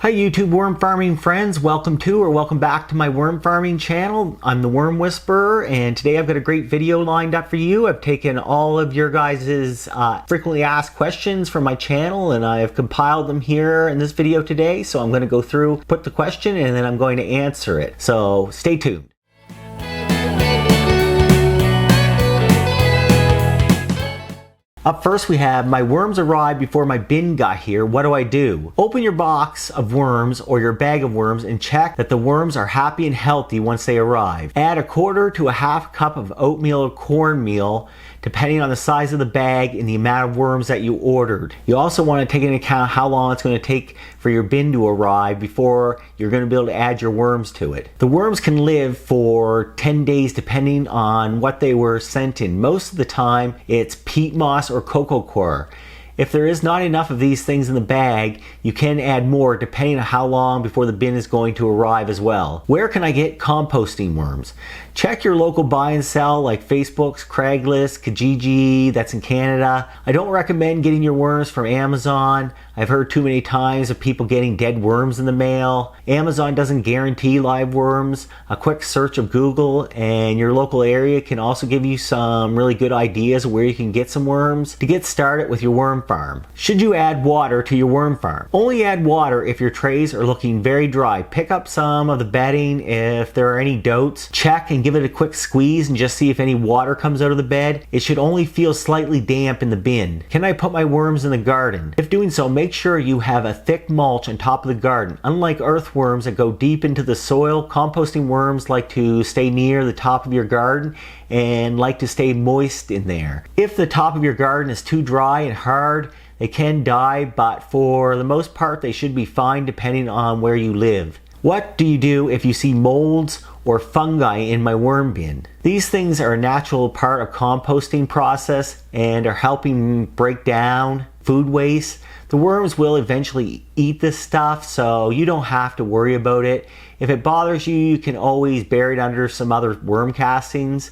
Hi YouTube worm farming friends, welcome to or welcome back to my worm farming channel. I'm the Worm Whisperer, and today I've got a great video lined up for you. I've taken all of your guys' frequently asked questions from my channel and I've compiled them here in this video today. So I'm going to go through, put the question, and then I'm going to answer it. So stay tuned. Up first we have, my worms arrived before my bin got here. What do I do? Open your box of worms or your bag of worms and check that the worms are happy and healthy once they arrive. Add 1/4 to a 1/2 cup of oatmeal or cornmeal, depending on the size of the bag and the amount of worms that you ordered. You also want to take into account how long it's going to take for your bin to arrive before you're going to be able to add your worms to it. The worms can live for 10 days depending on what they were sent in. Most of the time it's peat moss or cocoa coir. If there is not enough of these things in the bag, you can add more depending on how long before the bin is going to arrive as well. Where can I get composting worms? Check your local buy and sell like Facebook's, Craigslist, Kijiji, that's in Canada. I don't recommend getting your worms from Amazon. I've heard too many times of people getting dead worms in the mail. Amazon doesn't guarantee live worms. A quick search of Google and your local area can also give you some really good ideas of where you can get some worms to get started with your worm farm. Should you add water to your worm farm? Only add water if your trays are looking very dry. Pick up some of the bedding if there are any dotes. Check and give it a quick squeeze and just see if any water comes out of the bed. It should only feel slightly damp in the bin. Can I put my worms in the garden? If doing so, make sure you have a thick mulch on top of the garden. Unlike earthworms that go deep into the soil, composting worms like to stay near the top of your garden and like to stay moist in there. If the top of your garden is too dry and hard, they can die, but for the most part they should be fine depending on where you live. What do you do if you see molds or fungi in my worm bin? These things are a natural part of composting process and are helping break down food waste. The worms will eventually eat this stuff, so you don't have to worry about it. If it bothers you, you can always bury it under some other worm castings.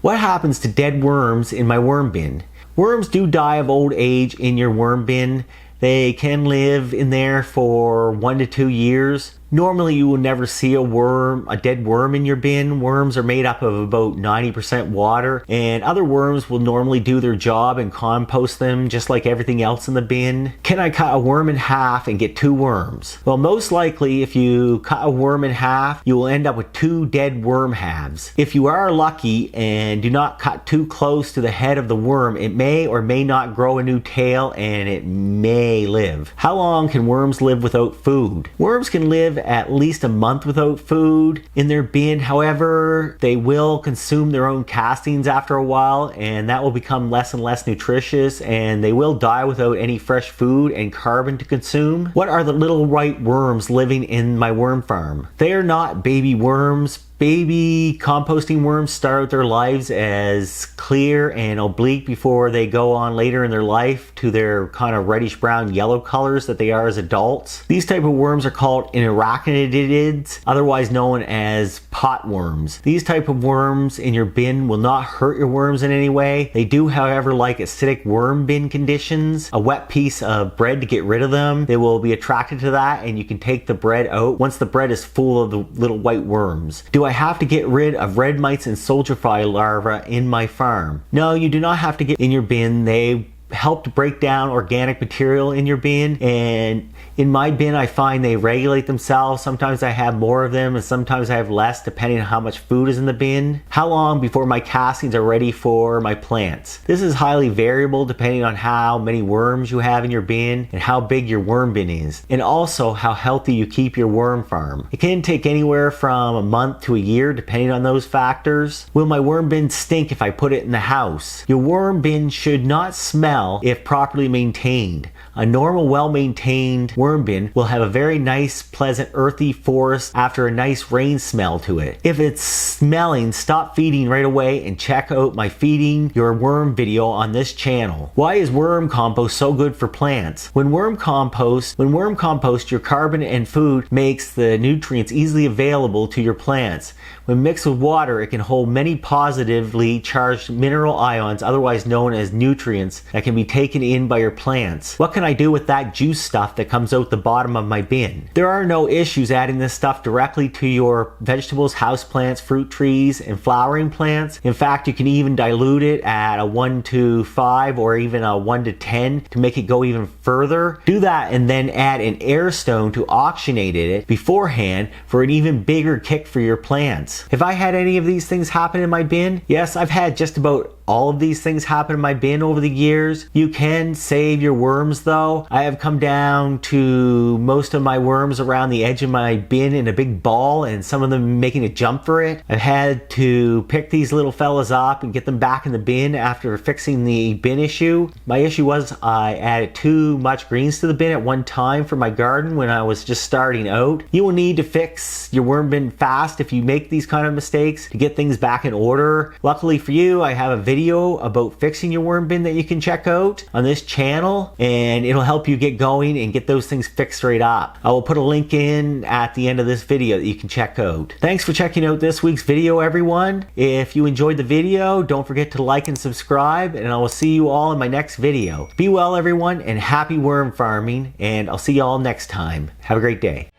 What happens to dead worms in my worm bin? Worms do die of old age in your worm bin. They can live in there for 1 to 2 years. Normally you will never see a dead worm in your bin. Worms are made up of about 90% water, and other worms will normally do their job and compost them just like everything else in the bin. Can I cut a worm in half and get 2 worms? Well, most likely if you cut a worm in half, you will end up with 2 dead worm halves. If you are lucky and do not cut too close to the head of the worm, it may or may not grow a new tail and it may live. How long can worms live without food? Worms can live at least a month without food in their bin. However, they will consume their own castings after a while, and that will become less and less nutritious, and they will die without any fresh food and carbon to consume. What are the little white worms living in my worm farm? They are not baby worms. Baby composting worms start their lives as clear and oblique before they go on later in their life to their kind of reddish brown yellow colors that they are as adults. These type of worms are called arachnidids, otherwise known as potworms. These type of worms in your bin will not hurt your worms in any way. They do, however, like acidic worm bin conditions, a wet piece of bread to get rid of them. They will be attracted to that, and you can take the bread out once the bread is full of the little white worms. Do I have to get rid of red mites and soldier fly larvae in my farm? No, you do not have to get in your bin. They help to break down organic material in your bin, and in my bin I find they regulate themselves. Sometimes I have more of them and sometimes I have less depending on how much food is in the bin. How long before my castings are ready for my plants? This is highly variable depending on how many worms you have in your bin and how big your worm bin is, and also how healthy you keep your worm farm. It can take anywhere from a month to a year depending on those factors. Will my worm bin stink if I put it in the house? Your worm bin should not smell if properly maintained. A normal, well-maintained worm bin will have a very nice, pleasant, earthy forest after a nice rain smell to it. If it's smelling, stop feeding right away and check out my Feeding Your Worm video on this channel. Why is worm compost so good for plants? When worm compost, your carbon and food makes the nutrients easily available to your plants. When mixed with water, it can hold many positively charged mineral ions, otherwise known as nutrients, that can be taken in by your plants. What can can I do with that juice stuff that comes out the bottom of my bin? There are no issues adding this stuff directly to your vegetables, houseplants, fruit trees, and flowering plants. In fact, you can even dilute it at a 1:5 or even a 1:10 to make it go even further. Do that and then add an air stone to oxygenate it beforehand for an even bigger kick for your plants. Have I had any of these things happen in my bin? Yes, I've had just about all of these things happen in my bin over the years. You can save your worms though. I have come down to most of my worms around the edge of my bin in a big ball, and some of them making a jump for it. I've had to pick these little fellas up and get them back in the bin after fixing the bin issue. My issue was I added too much greens to the bin at one time for my garden when I was just starting out. You will need to fix your worm bin fast if you make these kind of mistakes to get things back in order. Luckily for you, I have a video about fixing your worm bin that you can check out on this channel, and it'll help you get going and get those things fixed right up. I will put a link in at the end of this video that you can check out. Thanks for checking out this week's video, everyone. If you enjoyed the video, don't forget to like and subscribe, and I will see you all in my next video. Be well, everyone, and happy worm farming, and I'll see you all next time. Have a great day.